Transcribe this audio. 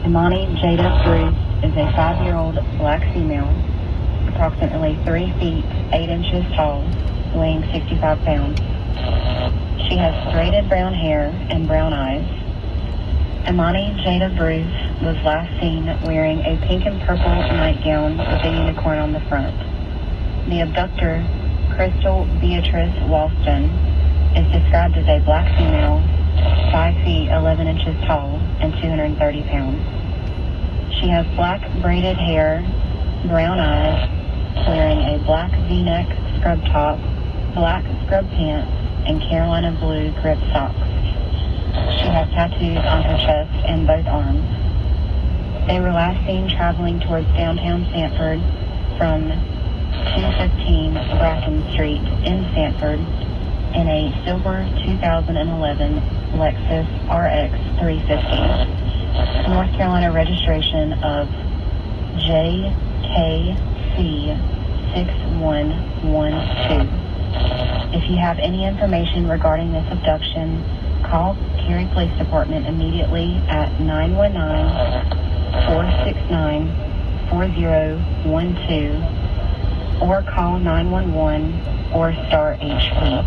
Imani Jada Bruce is a 5-year-old black female, approximately 3 feet 8 inches tall, weighing 65 pounds. She has braided brown hair and brown eyes. Imani Jada Bruce was last seen wearing a pink and purple nightgown with a unicorn on the front. The abductor, Crystal Beatrice Walston, is described as a black female, 5 feet 11 inches tall, and 230 pounds. She has black braided hair, brown eyes, wearing a black V-neck scrub top, black scrub pants, and Carolina blue grip socks. She has tattoos on her chest and both arms. They were last seen traveling towards downtown Sanford from 215 Bracken Street in Sanford in a silver 2011 Lexus RX 350, North Carolina registration of JKC 6112. If you have any information regarding this abduction, call Cary Police Department immediately at 919-469-4012 or call 911 or star HP.